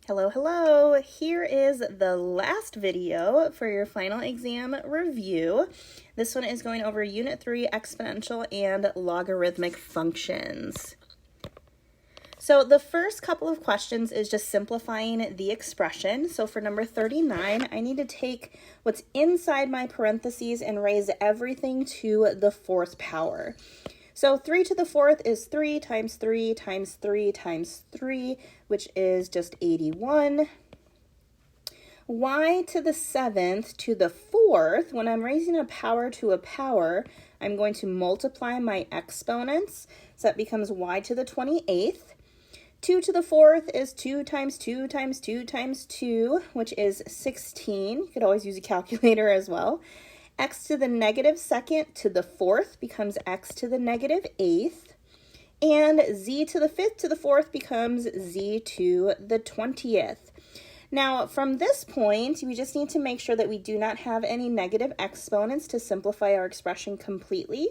Hello, hello. Here is the last video for your final exam review. This one is going over Unit 3 exponential and logarithmic functions. So the first couple of questions is just simplifying the expression. So for number 39, I need to take what's inside my parentheses and raise everything to the fourth power. So 3 to the fourth is 3 times 3 times 3 times 3, which is just 81. Y to the seventh to the fourth, when I'm raising a power to a power, I'm going to multiply my exponents. So that becomes y to the 28th. 2 to the fourth is 2 times 2 times 2 times 2, which is 16. You could always use a calculator as well. X to the negative second to the fourth becomes x to the negative eighth. And z to the fifth to the fourth becomes z to the 20th. Now, from this point, we just need to make sure that we do not have any negative exponents to simplify our expression completely.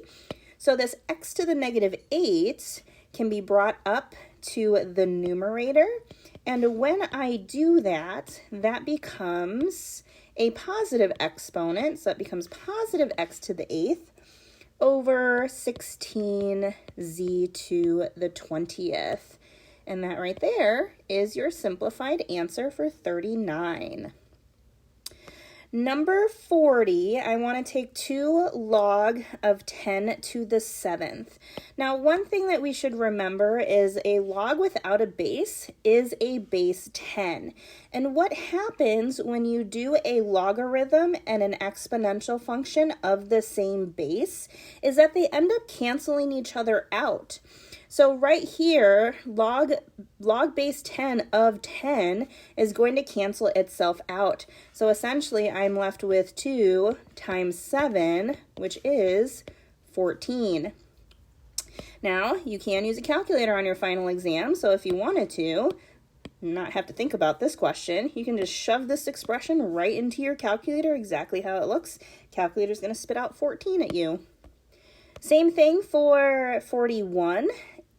So this x to the negative 8 can be brought up to the numerator. And when I do that, that becomes a positive exponent. So it becomes positive x to the 8th over 16z to the 20th. And that right there is your simplified answer for 39. Number 40, I want to take 2 log of 10 to the 7th. Now, one thing that we should remember is a log without a base is a base 10. And what happens when you do a logarithm and an exponential function of the same base is that they end up canceling each other out. So right here, log base 10 of 10 is going to cancel itself out. So essentially, I'm left with 2 times 7, which is 14. Now, you can use a calculator on your final exam, so if you wanted to, not have to think about this question, you can just shove this expression right into your calculator exactly how it looks. Calculator's going to spit out 14 at you. Same thing for 41.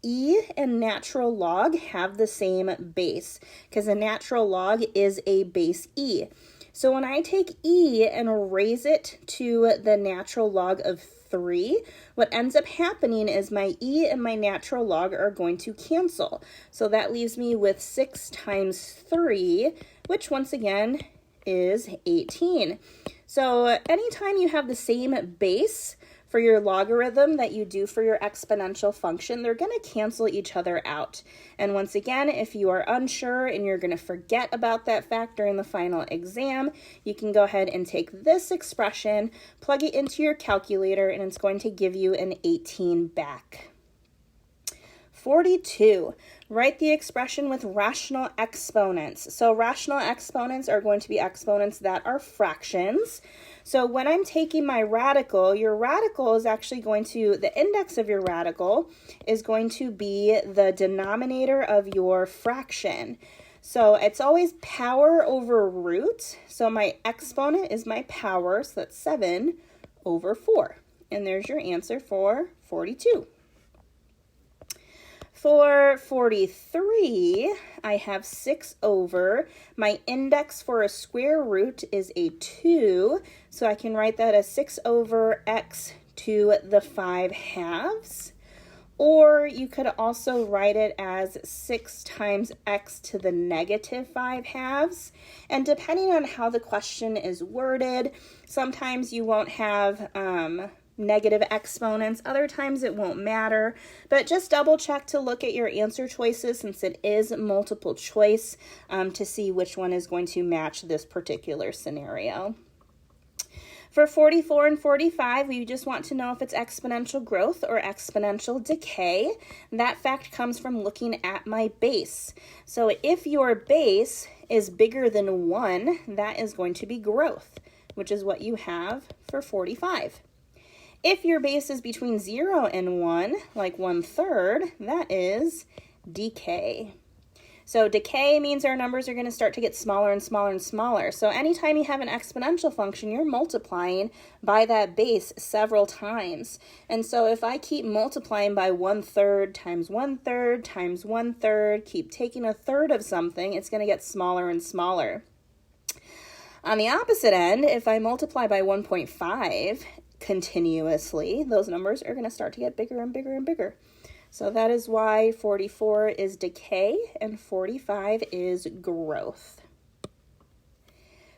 E and natural log have the same base because a natural log is a base E. So when I take E and raise it to the natural log of 3, what ends up happening is my E and my natural log are going to cancel. So that leaves me with 6 times 3, which once again is 18. So anytime you have the same base for your logarithm that you do for your exponential function, they're going to cancel each other out. And once again, if you are unsure and you're going to forget about that fact during the final exam, you can go ahead and take this expression, plug it into your calculator, and it's going to give you an 18 back. 42, write the expression with rational exponents. So rational exponents are going to be exponents that are fractions. So when I'm taking my radical, your radical is actually going to, the index of your radical is going to be the denominator of your fraction. So it's always power over root. So my exponent is my power, so that's 7 over 4. And there's your answer for 42. For 43, I have 6 over. My index for a square root is a 2, so I can write that as 6 over x to the 5 halves. Or you could also write it as 6 times x to the negative 5 halves. And depending on how the question is worded, sometimes you won't have negative exponents. Other times it won't matter, but just double check to look at your answer choices since it is multiple choice to see which one is going to match this particular scenario. For 44 and 45, we just want to know if it's exponential growth or exponential decay. That fact comes from looking at my base. So if your base is bigger than 1, that is going to be growth, which is what you have for 45. If your base is between 0 and 1, like 1/3, that is decay. So decay means our numbers are going to start to get smaller and smaller and smaller. So anytime you have an exponential function, you're multiplying by that base several times. And so if I keep multiplying by 1/3 times 1/3 times 1/3, keep taking a third of something, it's going to get smaller and smaller. On the opposite end, if I multiply by 1.5 continuously, those numbers are going to start to get bigger and bigger and bigger. So that is why 44 is decay and 45 is growth.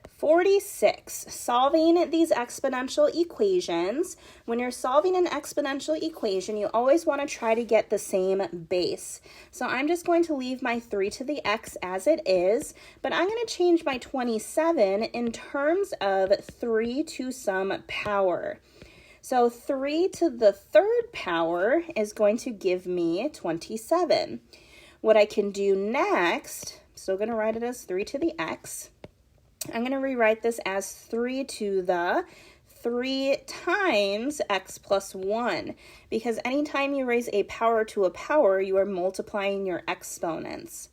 46, solving these exponential equations. When you're solving an exponential equation, you always want to try to get the same base. So I'm just going to leave my 3 to the x as it is, but I'm going to change my 27 in terms of 3 to some power. So 3 to the 3rd power is going to give me 27. What I can do next, I'm still going to write it as 3 to the x. I'm going to rewrite this as 3 to the 3 times x plus 1, because anytime you raise a power to a power, you are multiplying your exponents.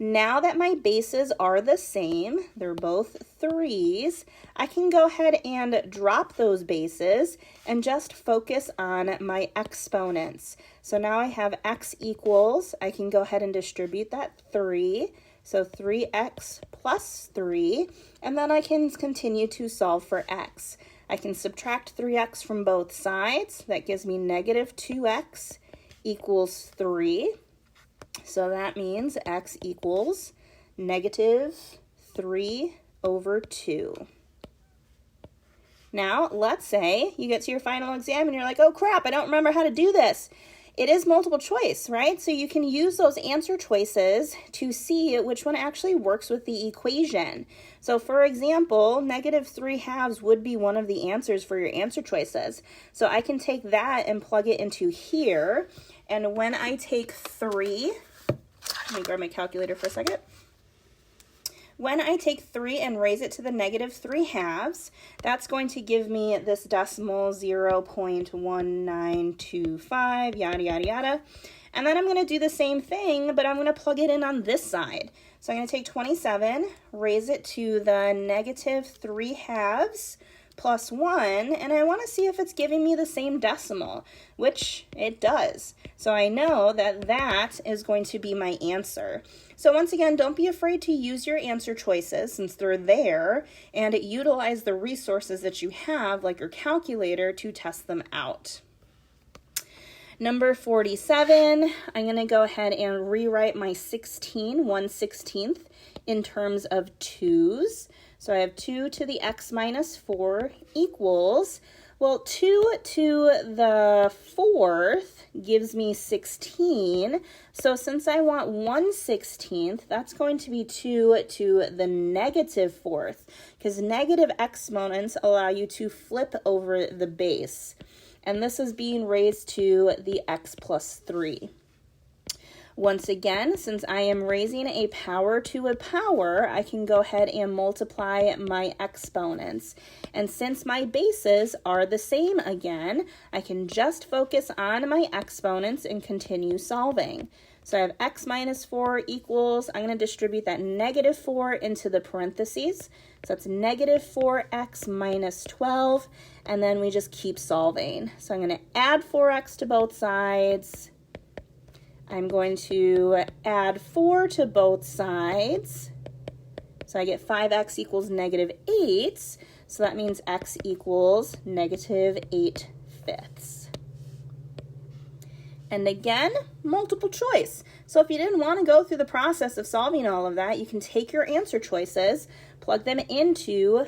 Now that my bases are the same, they're both 3's, I can go ahead and drop those bases and just focus on my exponents. So now I have x equals, I can go ahead and distribute that 3, so 3x plus 3, and then I can continue to solve for x. I can subtract 3x from both sides, that gives me negative 2x equals 3. So that means x equals negative 3 over 2. Now, let's say you get to your final exam and you're like, oh crap, I don't remember how to do this. It is multiple choice, right? So you can use those answer choices to see which one actually works with the equation. So for example, negative 3/2 would be one of the answers for your answer choices. So I can take that and plug it into here. And when I take 3, let me grab my calculator for a second. When I take 3 and raise it to the negative 3/2, that's going to give me this decimal 0.1925, yada, yada, yada. And then I'm going to do the same thing, but I'm going to plug it in on this side. So I'm going to take 27, raise it to the negative 3/2 plus 1, and I want to see if it's giving me the same decimal, which it does. So I know that that is going to be my answer. So once again, don't be afraid to use your answer choices since they're there, and utilize the resources that you have, like your calculator, to test them out. Number 47, I'm going to go ahead and rewrite my 1/16 in terms of 2's. So I have 2 to the x minus 4 equals, well, 2 to the 4th gives me 16. So since I want 1/16, that's going to be 2 to the negative 4th, because negative exponents allow you to flip over the base. And this is being raised to the x plus 3. Once again, since I am raising a power to a power, I can go ahead and multiply my exponents. And since my bases are the same again, I can just focus on my exponents and continue solving. So I have x minus 4 equals, I'm going to distribute that negative 4 into the parentheses. So that's negative 4x minus 12, and then we just keep solving. So I'm going to add 4x to both sides. I'm going to add 4 to both sides. So I get 5x equals negative 8. So that means x equals negative 8/5. And again, multiple choice. So if you didn't want to go through the process of solving all of that, you can take your answer choices, plug them into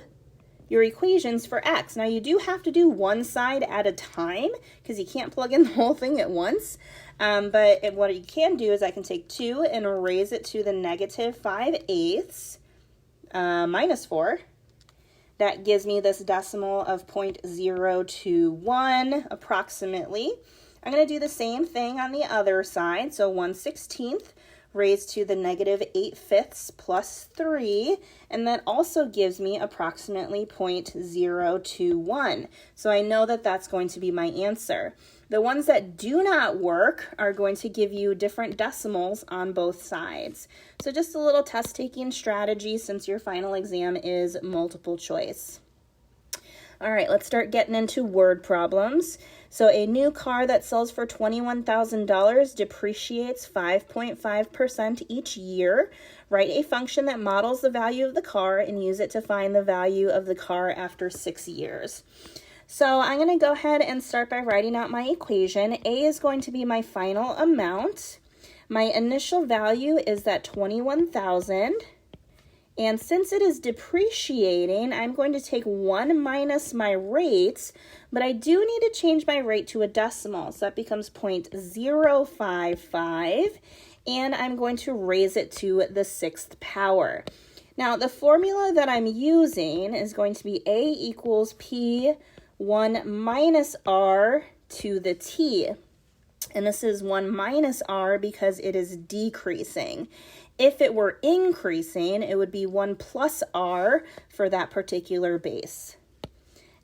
your equations for x. Now you do have to do one side at a time because you can't plug in the whole thing at once. But what you can do is I can take 2 and raise it to the negative 5/8 minus 4. That gives me this decimal of 0.021 approximately. I'm going to do the same thing on the other side. So 1/16 raised to the negative 8/5 plus 3, and that also gives me approximately 0.021. So I know that that's going to be my answer. The ones that do not work are going to give you different decimals on both sides. So just a little test-taking strategy since your final exam is multiple choice. All right, let's start getting into word problems. So a new car that sells for $21,000 depreciates 5.5% each year. Write a function that models the value of the car and use it to find the value of the car after 6 years. So I'm going to go ahead and start by writing out my equation. A is going to be my final amount. My initial value is that 21,000. And since it is depreciating, I'm going to take 1 minus my rate, but I do need to change my rate to a decimal. So that becomes 0.055, and I'm going to raise it to the 6th power. Now, the formula that I'm using is going to be A equals P1 minus R to the T. And this is 1 minus R because it is decreasing. If it were increasing, it would be 1 plus R for that particular base.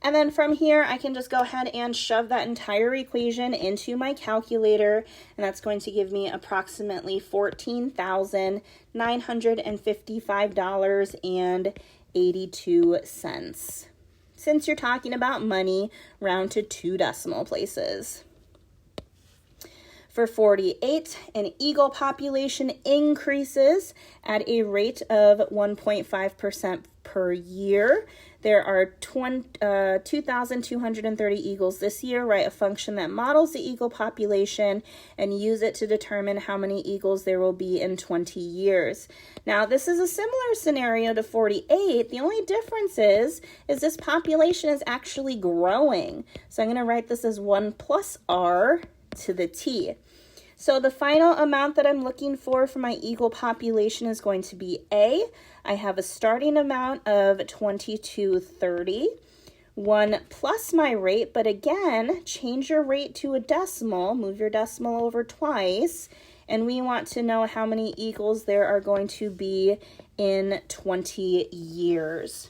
And then from here, I can just go ahead and shove that entire equation into my calculator, and that's going to give me approximately $14,955.82. Since you're talking about money, round to 2 decimal places. For 48, an eagle population increases at a rate of 1.5% per year. There are 2,230 eagles this year. Write a function that models the eagle population and use it to determine how many eagles there will be in 20 years. Now, this is a similar scenario to 48. The only difference is this population is actually growing. So I'm going to write this as 1 plus R to the T. So the final amount that I'm looking for my eagle population is going to be A. I have a starting amount of 2230, 1 plus my rate, but again, change your rate to a decimal, move your decimal over twice, and we want to know how many eagles there are going to be in 20 years.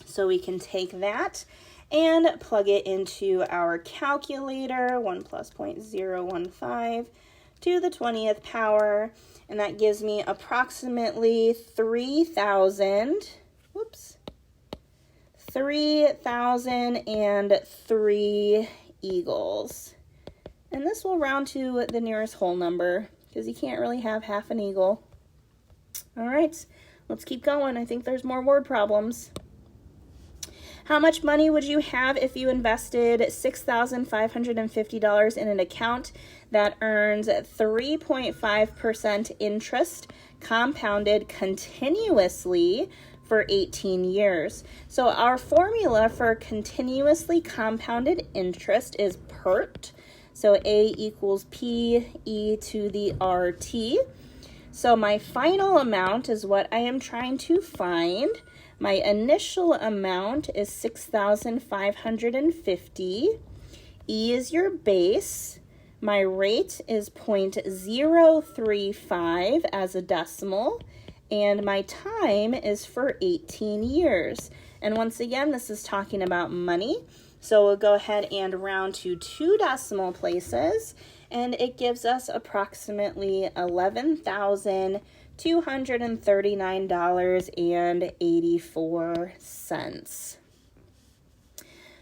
So we can take that and plug it into our calculator, 1 plus 0.015 to the 20th power, and that gives me approximately 3,003 eagles. And this will round to the nearest whole number because you can't really have half an eagle. All right, let's keep going. I think there's more word problems. How much money would you have if you invested $6,550 in an account that earns 3.5% interest compounded continuously for 18 years? So our formula for continuously compounded interest is PERT. So A equals P e to the RT. So my final amount is what I am trying to find. My initial amount is 6,550. E is your base. My rate is 0.035 as a decimal. And my time is for 18 years. And once again, this is talking about money. So we'll go ahead and round to 2 decimal places. And it gives us approximately $11,239.84.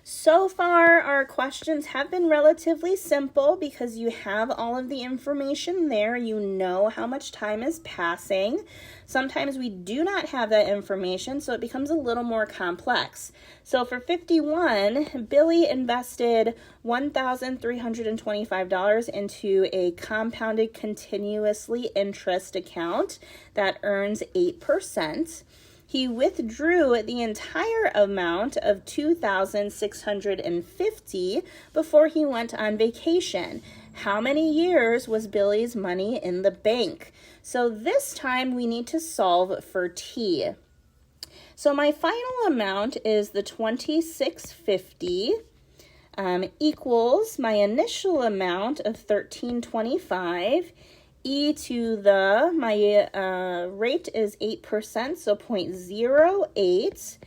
So far, our questions have been relatively simple because you have all of the information there. You know how much time is passing. Sometimes we do not have that information, so it becomes a little more complex. So for 51, Billy invested $1,325 into a compounded continuously interest account that earns 8%. He withdrew the entire amount of $2,650 before he went on vacation. How many years was Billy's money in the bank? So this time we need to solve for T. So my final amount is the $2,650 equals my initial amount of $1,325 e to the, my rate is 8%, so 0.08,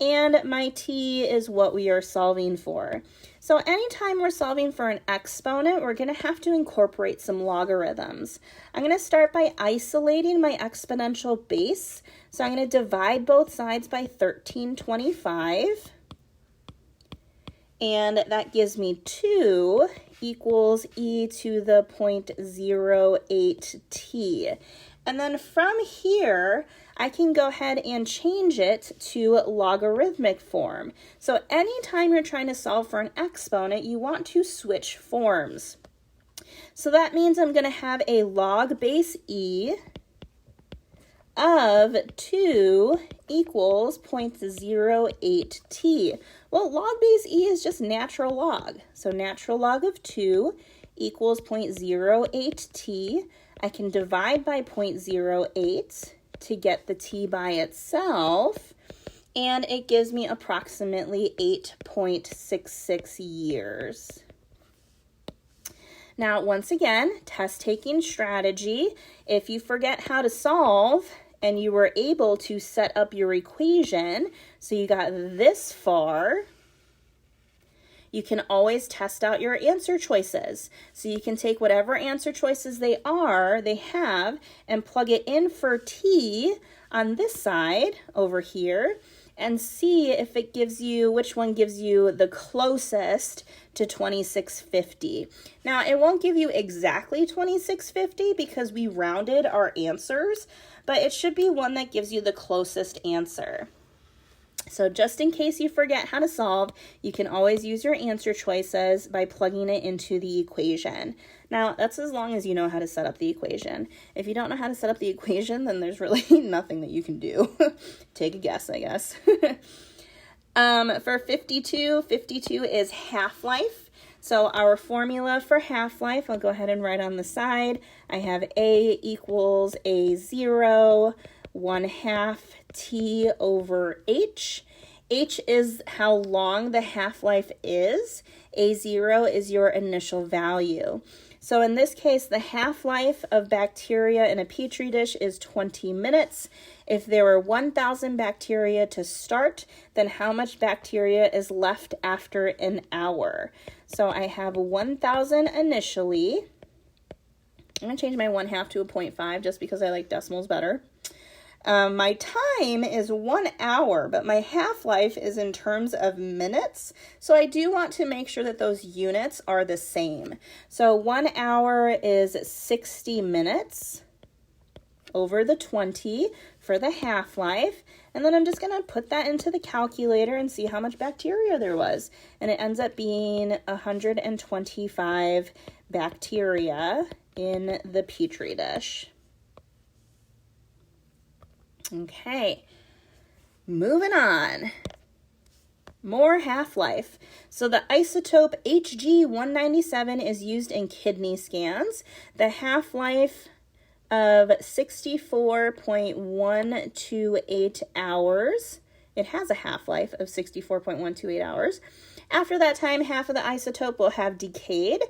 and my t is what we are solving for. So anytime we're solving for an exponent, we're going to have to incorporate some logarithms. I'm going to start by isolating my exponential base. So I'm going to divide both sides by 1325. And that gives me 2 equals e to the 0.08t. And then from here, I can go ahead and change it to logarithmic form. So anytime you're trying to solve for an exponent, you want to switch forms. So that means I'm going to have a log base e of 2 equals 0.08t. Well, log base e is just natural log. So natural log of 2 equals 0.08t. I can divide by 0.08 to get the t by itself, and it gives me approximately 8.66 years. Now, once again, test-taking strategy. If you forget how to solve and you were able to set up your equation, so you got this far, you can always test out your answer choices. So you can take whatever answer choices they have, and plug it in for t on this side over here, and see if it gives you, which one gives you the closest to 2650. Now, it won't give you exactly 2650 because we rounded our answers, but it should be one that gives you the closest answer. So just in case you forget how to solve, you can always use your answer choices by plugging it into the equation. Now, that's as long as you know how to set up the equation. If you don't know how to set up the equation, then there's really nothing that you can do. Take a guess, I guess. For 52 is half-life. So our formula for half-life, I'll go ahead and write on the side. I have A equals A0, 1/2 t over h. H is how long the half-life is. A0 is your initial value. So in this case, the half-life of bacteria in a petri dish is 20 minutes. If there were 1,000 bacteria to start, then how much bacteria is left after an hour? So I have 1,000 initially. I'm going to change my 1/2 to a 0.5 just because I like decimals better. My time is 1 hour, but my half-life is in terms of minutes. So I do want to make sure that those units are the same. So 1 hour is 60 minutes over the 20 for the half-life. And then I'm just going to put that into the calculator and see how much bacteria there was. And it ends up being 125 bacteria in the petri dish. Okay, moving on. More half-life. So the isotope Hg197 is used in kidney scans. The half-life of 64.128 hours. It has a half-life of 64.128 hours. After that time, half of the isotope will have decayed.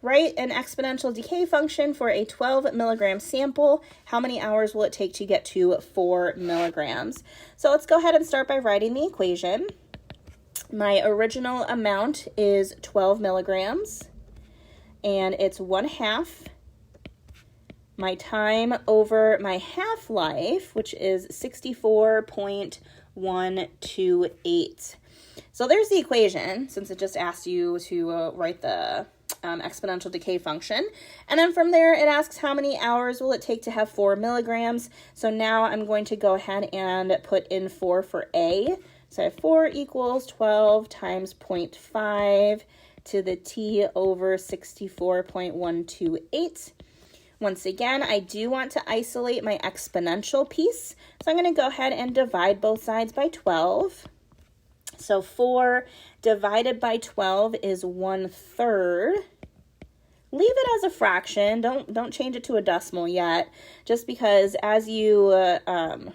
Write an exponential decay function for a 12 milligram sample. How many hours will it take to get to 4 milligrams? So let's go ahead and start by writing the equation. My original amount is 12 milligrams, and it's 1/2 my time over my half-life, which is 64.128. So there's the equation, since it just asked you to write the exponential decay function. And then from there, it asks how many hours will it take to have 4 milligrams. So now I'm going to go ahead and put in 4 for A. So I have 4 equals 12 times 0.5 to the t over 64.128. Once again, I do want to isolate my exponential piece. So I'm going to go ahead and divide both sides by 12. So 4 divided by 12 is 1/3. Leave it as a fraction. Don't change it to a decimal yet, just because as you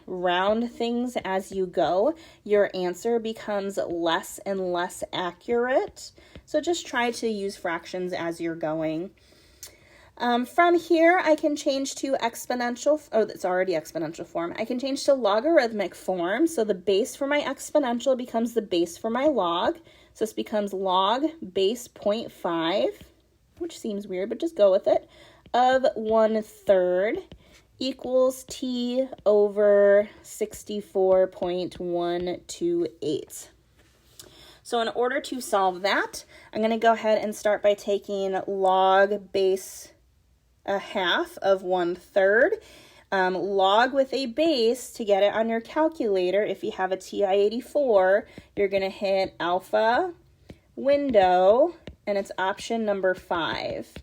round things as you go, your answer becomes less and less accurate. So just try to use fractions as you're going. From here, I can change to exponential, oh, that's already exponential form. I can change to logarithmic form. So the base for my exponential becomes the base for my log. So this becomes log base 0.5, which seems weird, but just go with it, of 1/3 equals t over 64.128. So in order to solve that, I'm going to go ahead and start by taking log base a half of 1/3. Log with a base, to get it on your calculator, if you have a TI-84, you're going to hit alpha, window, and it's option number 5.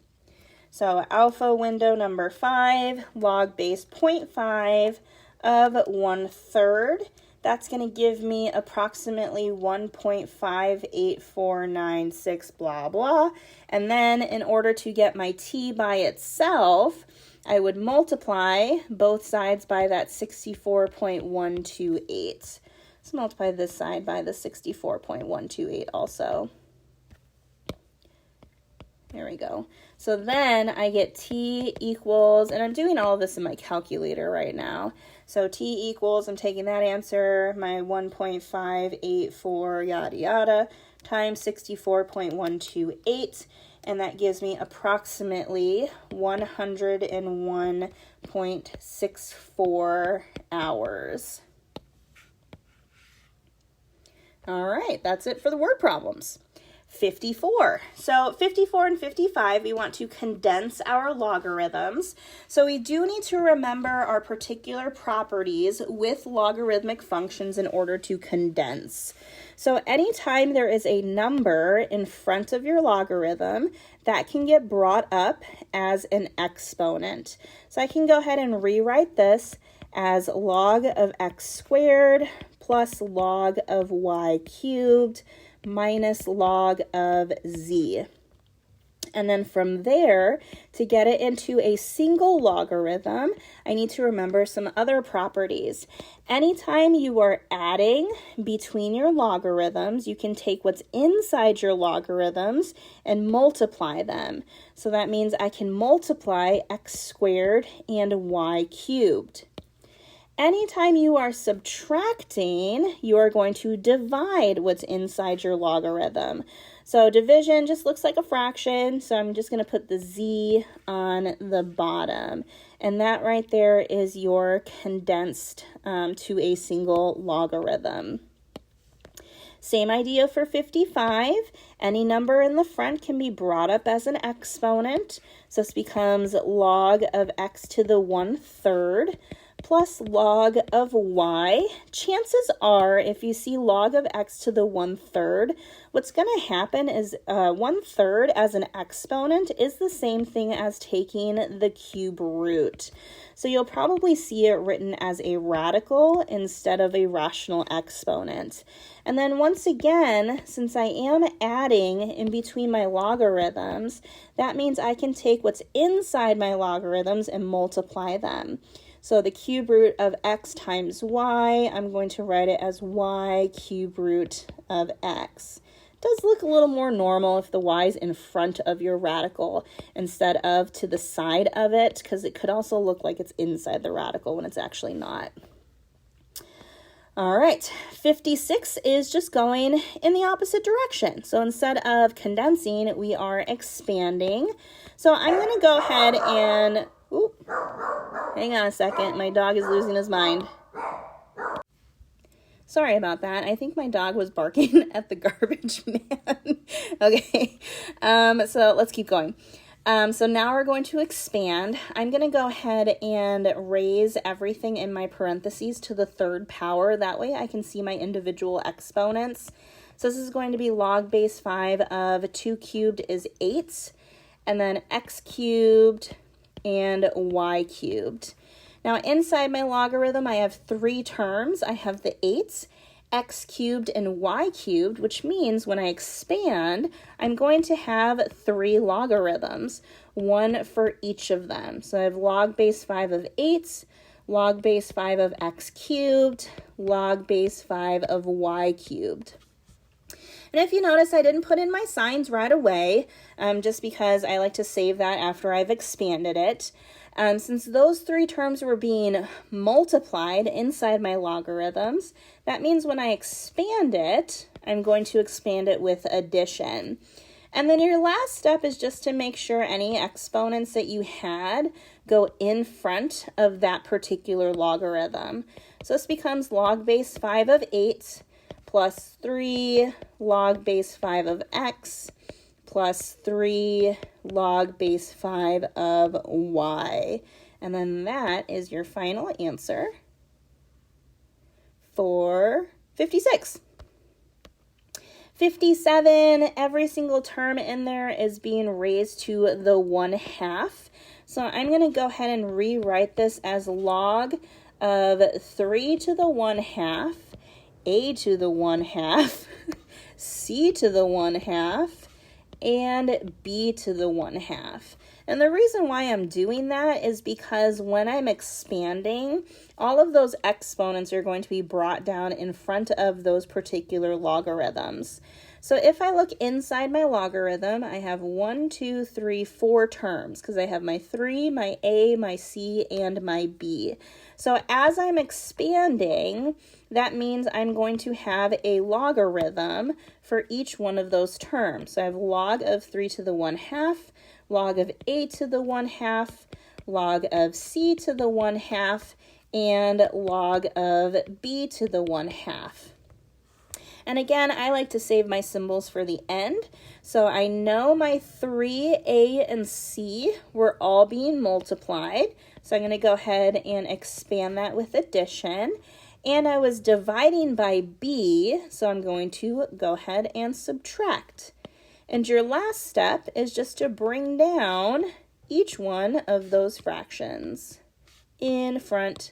So alpha window number 5, log base 0.5 of 1/3. That's going to give me approximately 1.58496 blah blah. And then in order to get my t by itself, I would multiply both sides by that 64.128. Let's multiply this side by the 64.128 also. There we go. So then I get t equals, and I'm doing all of this in my calculator right now. So t equals, I'm taking that answer, my 1.584 yada yada, times 64.128, and that gives me approximately 101.64 hours. All right, that's it for the word problems. 54. So 54 and 55, we want to condense our logarithms. So we do need to remember our particular properties with logarithmic functions in order to condense. So anytime there is a number in front of your logarithm, that can get brought up as an exponent. So I can go ahead and rewrite this as log of x squared plus log of y cubed minus log of z. And then from there, to get it into a single logarithm, I need to remember some other properties. Anytime you are adding between your logarithms, you can take what's inside your logarithms and multiply them. So that means I can multiply x squared and y cubed. Anytime you are subtracting, you are going to divide what's inside your logarithm. So division just looks like a fraction, so I'm just going to put the z on the bottom. And that right there is your condensed to a single logarithm. Same idea for 55. Any number in the front can be brought up as an exponent. So this becomes log of x to the 1/3 plus log of y. Chances are, if you see log of x to the 1/3, what's going to happen is 1/3 as an exponent is the same thing as taking the cube root. So you'll probably see it written as a radical instead of a rational exponent. And then once again, since I am adding in between my logarithms, that means I can take what's inside my logarithms and multiply them. So the cube root of x times y, I'm going to write it as y cube root of x. It does look a little more normal if the y is in front of your radical instead of to the side of it, because it could also look like it's inside the radical when it's actually not. All right, 56 is just going in the opposite direction. So instead of condensing, we are expanding. So I'm going to go ahead and... hang on a second. My dog is losing his mind. Sorry about that. I think my dog was barking at the garbage man. Okay. So let's keep going. So now we're going to expand. I'm going to go ahead and raise everything in my parentheses to the 3rd power. That way I can see my individual exponents. So this is going to be log base 5 of 2 cubed is 8. And then x cubed and y cubed. Now inside my logarithm, I have 3 terms. I have the 8, x cubed, and y cubed, which means when I expand, I'm going to have 3 logarithms, 1 for each of them. So I have log base 5 of 8, log base 5 of x cubed, log base 5 of y cubed. And if you notice, I didn't put in my signs right away, just because I like to save that after I've expanded it. Since those three terms were being multiplied inside my logarithms, that means when I expand it, I'm going to expand it with addition. And then your last step is just to make sure any exponents that you had go in front of that particular logarithm. So this becomes log base 5 of 8 plus 3 log base 5 of x plus 3 log base 5 of y. And then that is your final answer for 56. 57, every single term in there is being raised to the 1/2. So I'm going to go ahead and rewrite this as log of 3 to the 1/2, a to the 1/2, c to the 1/2, and b to the 1/2. And the reason why I'm doing that is because when I'm expanding, all of those exponents are going to be brought down in front of those particular logarithms. So if I look inside my logarithm, I have 1, 2, 3, 4 terms because I have my 3, my a, my c, and my b. So as I'm expanding, that means I'm going to have a logarithm for each one of those terms. So I have log of 3 to the 1/2, log of a to the 1/2, log of c to the 1/2, and log of b to the 1/2. And again, I like to save my symbols for the end. So I know my 3, a, and c were all being multiplied. So I'm going to go ahead and expand that with addition. And I was dividing by b, so I'm going to go ahead and subtract. And your last step is just to bring down each one of those fractions in front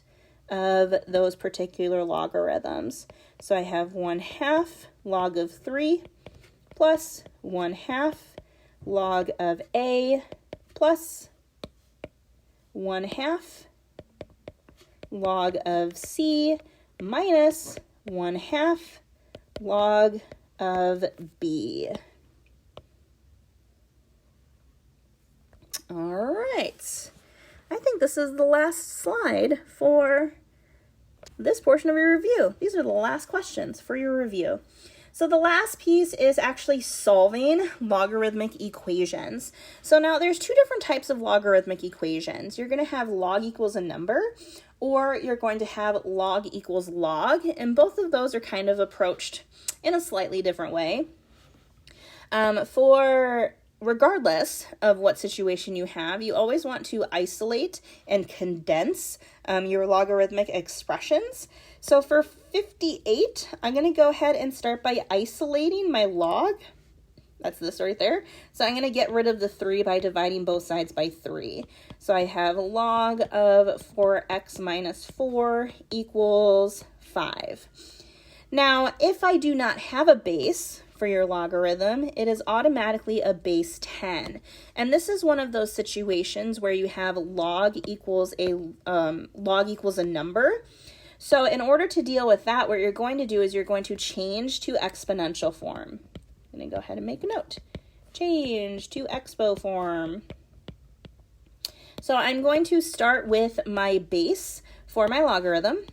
of those particular logarithms. So I have 1/2 log of 3 plus 1/2 log of a plus 1/2 log of c minus 1/2 log of b. All right, I think this is the last slide for this portion of your review. These are the last questions for your review. So the last piece is actually solving logarithmic equations. So now there's two different types of logarithmic equations. You're going to have log equals a number, or you're going to have log equals log, and both of those are kind of approached in a slightly different way. Regardless of what situation you have, you always want to isolate and condense your logarithmic expressions. So for 58, I'm going to go ahead and start by isolating my log. That's this right there. So I'm going to get rid of the 3 by dividing both sides by 3. So I have log of 4x minus 4 equals 5. Now, if I do not have a base for your logarithm, it is automatically a base 10. And this is one of those situations where you have log equals a number. So in order to deal with that, what you're going to do is you're going to change to exponential form. I'm going to go ahead and make a note. Change to expo form. So I'm going to start with my base for my logarithm.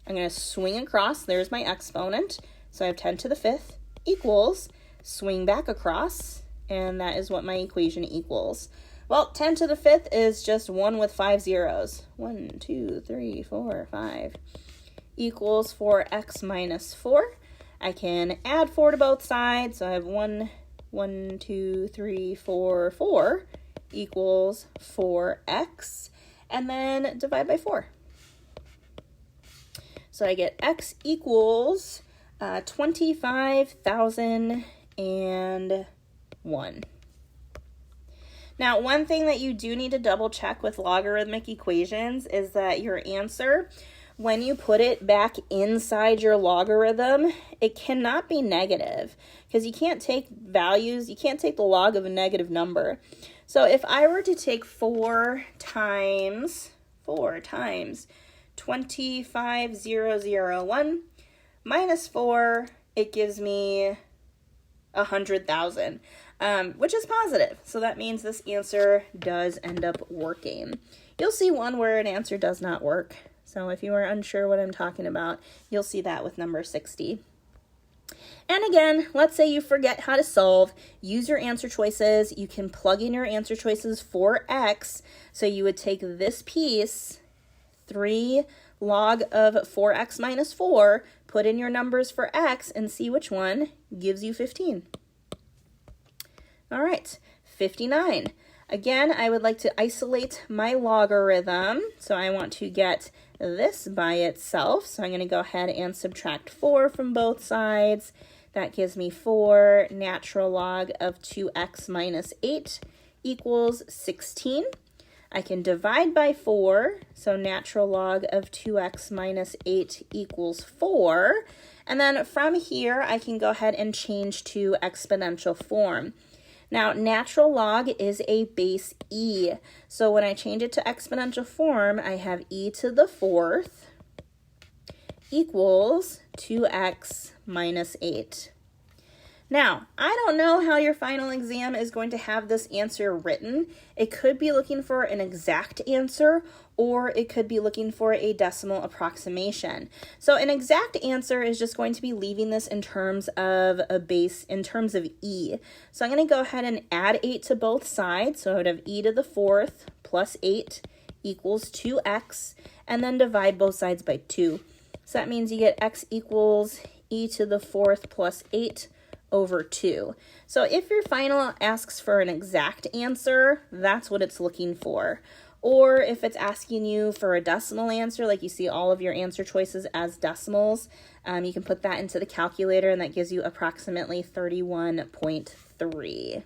I'm going to swing across. There's my exponent. So I have 10 to the 5th equals, swing back across, and that is what my equation equals. Well, 10 to the 5th is just 1 with 5 zeros. 1, 2, 3, 4, 5 equals 4x minus 4. I can add 4 to both sides, so I have 1, 2, 3, 4, 4 equals 4x, and then divide by 4. So I get x equals 25,001. Now, one thing that you do need to double check with logarithmic equations is that your answer, when you put it back inside your logarithm, it cannot be negative because you can't take values, you can't take the log of a negative number. So if I were to take 4 times 25,001 minus 4, it gives me 100,000, which is positive. So that means this answer does end up working. You'll see one where an answer does not work. So if you are unsure what I'm talking about, you'll see that with number 60. And again, let's say you forget how to solve, use your answer choices. You can plug in your answer choices for x. So you would take this piece, 3 log of 4x minus 4, put in your numbers for x, and see which one gives you 15. All right, 59. Again, I would like to isolate my logarithm. So I want to get this by itself. So I'm going to go ahead and subtract 4 from both sides. That gives me 4 natural log of 2x minus 8 equals 16. I can divide by 4, so natural log of 2x minus 8 equals 4. And then from here, I can go ahead and change to exponential form. Now, natural log is a base e. So when I change it to exponential form, I have e to the 4th equals 2x minus 8. Now, I don't know how your final exam is going to have this answer written. It could be looking for an exact answer, or it could be looking for a decimal approximation. So an exact answer is just going to be leaving this in terms of a base, in terms of e. So I'm going to go ahead and add 8 to both sides. So I would have e to the 4th plus 8 equals 2x, and then divide both sides by 2. So that means you get x equals e to the 4th plus 8 over 2. So if your final asks for an exact answer, that's what it's looking for. Or if it's asking you for a decimal answer, like you see all of your answer choices as decimals, you can put that into the calculator, and that gives you approximately 31.3.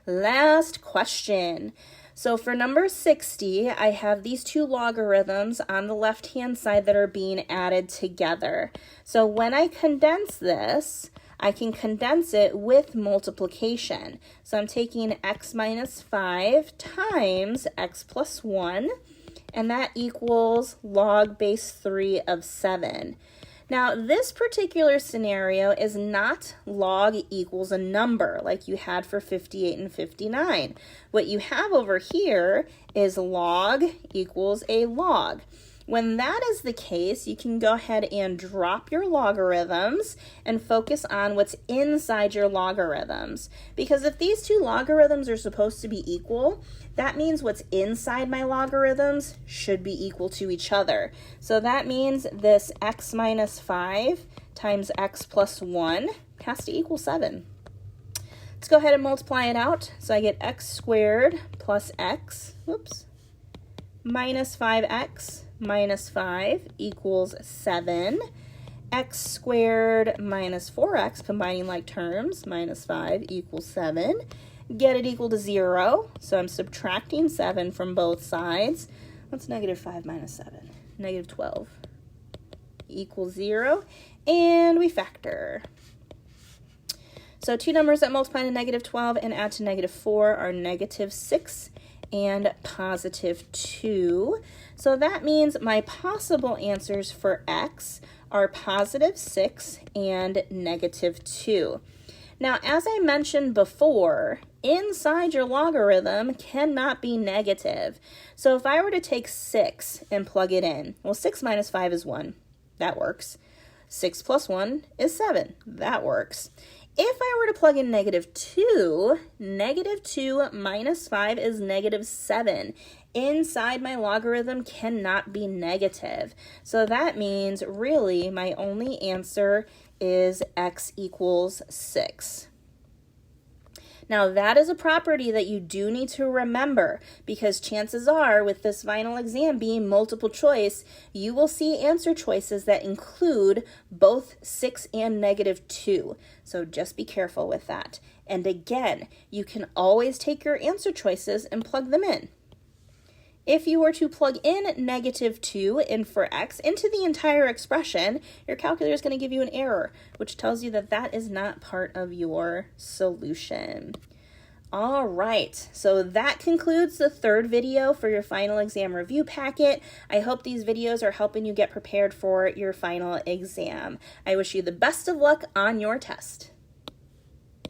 Last question. So for number 60, I have these two logarithms on the left-hand side that are being added together. So when I condense this, I can condense it with multiplication. So I'm taking x minus 5 times x plus 1, and that equals log base 3 of 7. Now, this particular scenario is not log equals a number like you had for 58 and 59. What you have over here is log equals a log. When that is the case, you can go ahead and drop your logarithms and focus on what's inside your logarithms. Because if these two logarithms are supposed to be equal, that means what's inside my logarithms should be equal to each other. So that means this x minus 5 times x plus 1 has to equal 7. Let's go ahead and multiply it out. So I get x squared plus x, minus 5x minus 5 equals 7. X squared minus 4x, combining like terms, minus 5 equals 7. Get it equal to 0, so I'm subtracting 7 from both sides. What's negative 5 minus 7? Negative 12 equals 0, and we factor. So two numbers that multiply to negative 12 and add to negative 4 are negative 6 and positive 2. So that means my possible answers for x are positive 6 and negative 2. Now, as I mentioned before, inside your logarithm cannot be negative. So if I were to take 6 and plug it in, well, 6 minus 5 is 1. That works. 6 plus 1 is 7. That works. If I were to plug in negative 2 minus 5 is negative 7. Inside my logarithm cannot be negative. So that means really my only answer is x equals 6. Now that is a property that you do need to remember, because chances are with this final exam being multiple choice, you will see answer choices that include both 6 and negative 2. So just be careful with that. And again, you can always take your answer choices and plug them in. If you were to plug in negative 2 in for x into the entire expression, your calculator is going to give you an error, which tells you that that is not part of your solution. All right, so that concludes the third video for your final exam review packet. I hope these videos are helping you get prepared for your final exam. I wish you the best of luck on your test.